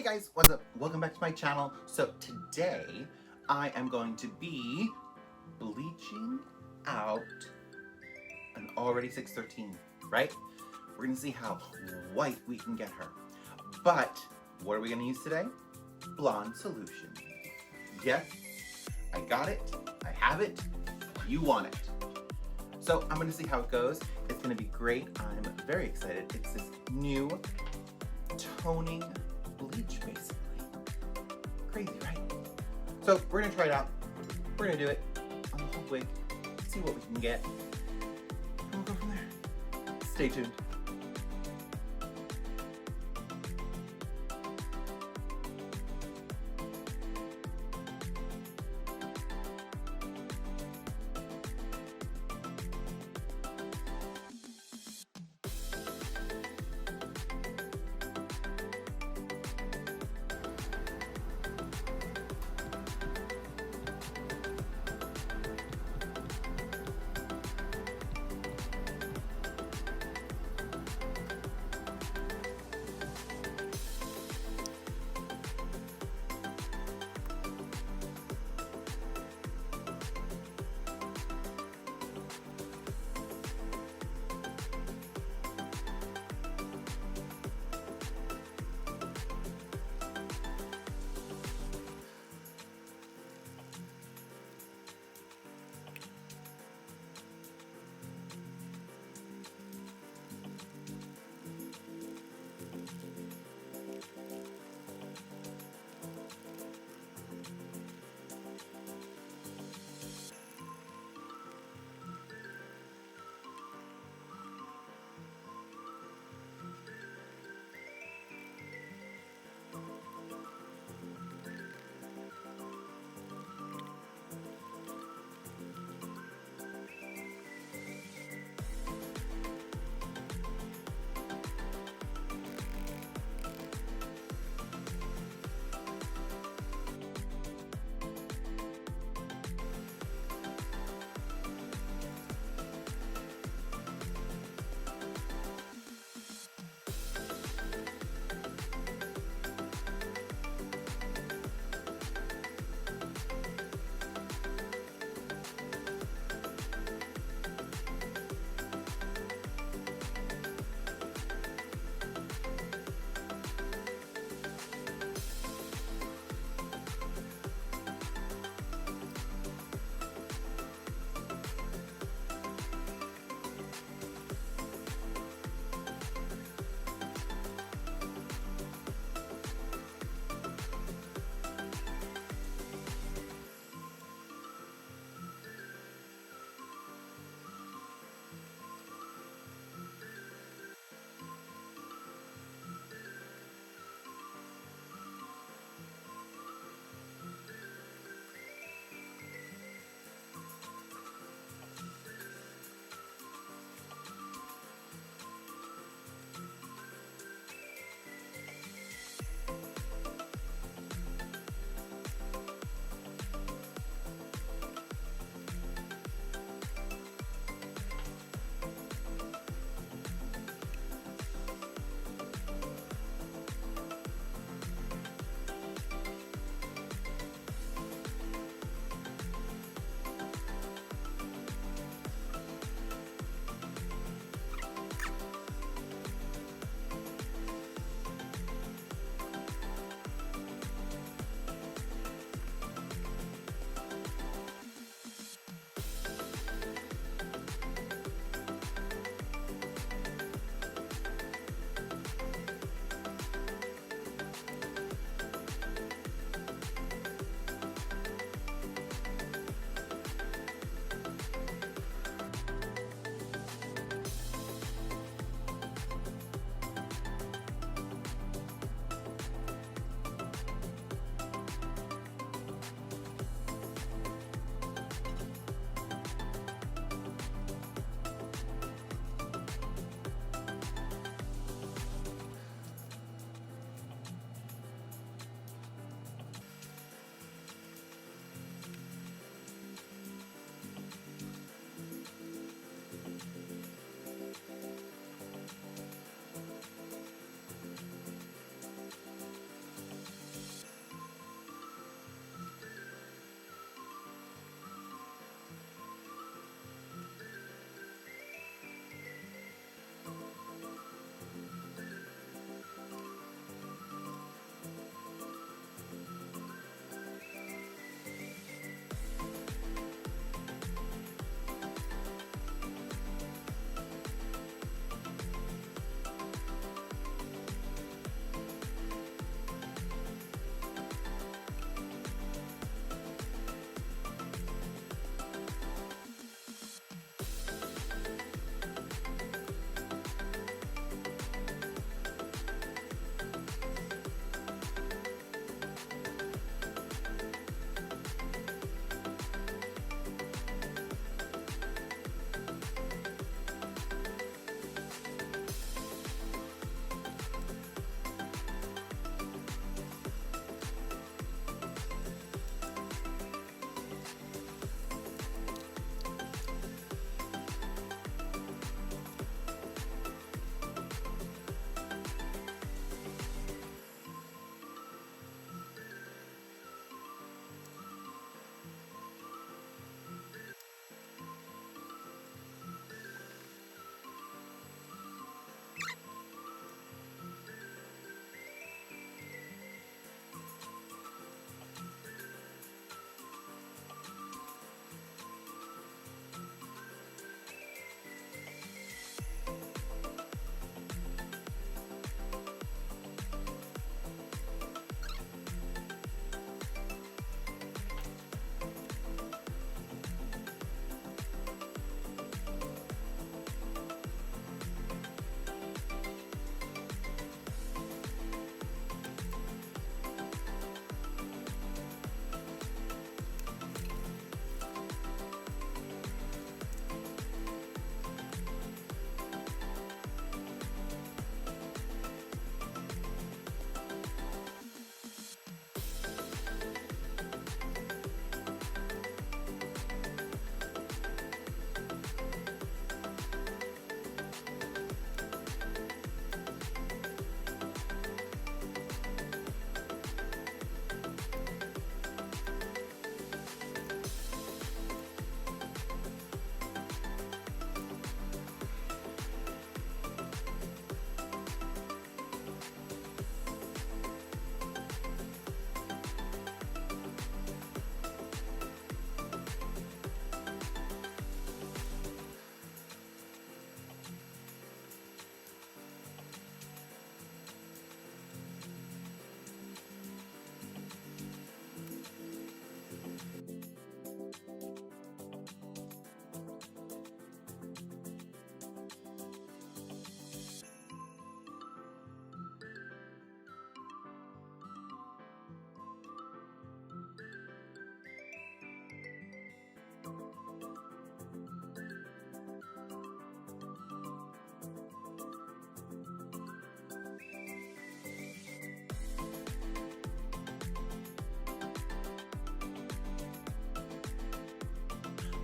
guys, what's up? Welcome back to my channel. So today I am going to be bleaching out an already 613, right? We're gonna see how white we can get her. But what are we gonna use today? Blonde solution. Yes, I got it, I have it, you want it. So I'm gonna see how it goes. It's gonna be great. I'm very excited. It's this new toning bleach, basically. Crazy, right? So we're gonna try it out. We're gonna do it on the whole wig, see what we can get, and we'll go from there. Stay tuned.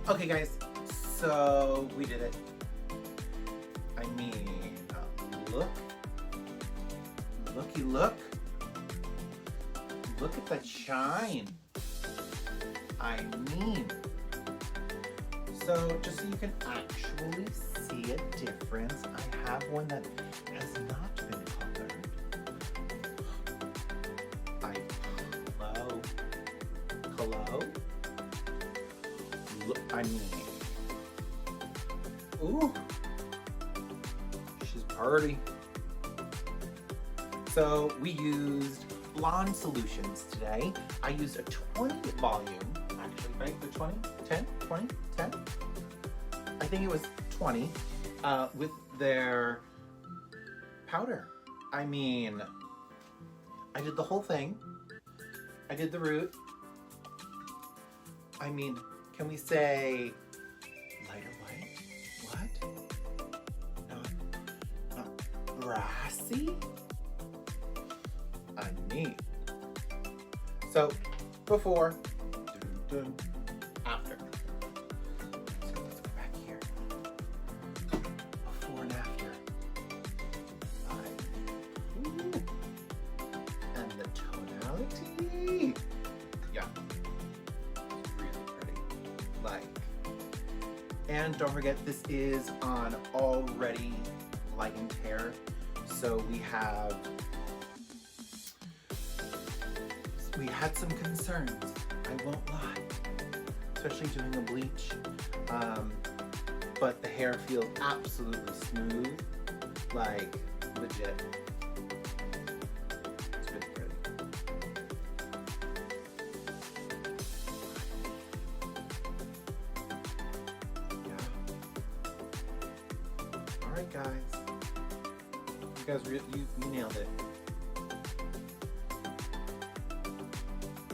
Okay guys, so we did it. I mean, look. Looky look. Look at that shine. I mean, so just so you can actually see a difference, I have one that has not been colored. Hello? Look, I mean, ooh, she's party. So we used blonde solutions today. I used a 20 volume, actually, right? The 20, 10, 20, 10? I think it was 20 with their powder. I mean, I did the whole thing. I did the root. I mean, can we say lighter white? What? Not brassy? I mean, so before, after. So let's go back here. Before and after. Ooh. And the tonality. Yeah. It's really pretty. Like. And don't forget, this is on already lightened hair. So we had some concerns, I won't lie, especially doing a bleach, but the hair feels absolutely smooth, like legit. It's really pretty. Yeah. All right, guys. You guys, you nailed it.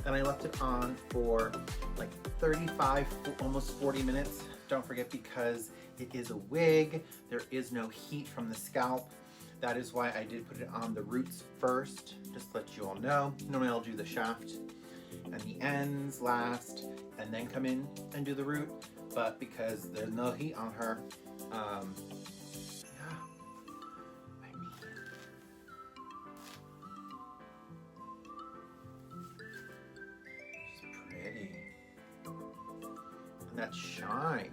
And I left it on for like 35, almost 40 minutes. Don't forget, because it is a wig, there is no heat from the scalp. That is why I did put it on the roots first, just to let you all know. Normally I'll do the shaft and the ends last, and then come in and do the root. But because there's no heat on her, that shine.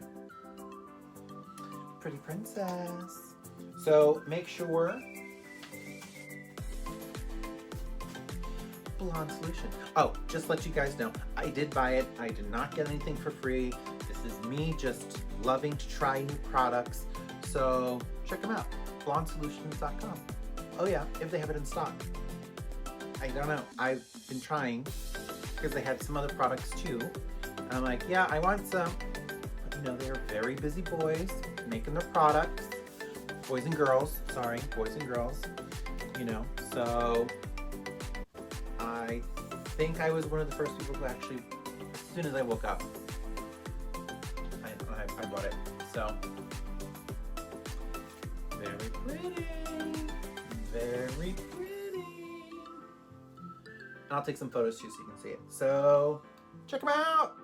Pretty princess. So make sure blonde solution. Oh, just let you guys know, I did buy it. I did not get anything for free. This is me just loving to try new products. So check them out, blondesolutions.com. Oh yeah, if they have it in stock. I don't know, I've been trying because they had some other products too. I'm like, yeah, I want some. But you know, they're very busy boys making their products. Boys and girls, sorry, boys and girls. You know, so I think I was one of the first people who actually, as soon as I woke up, I bought it. So, very pretty. Very pretty. And I'll take some photos too so you can see it. So, check them out.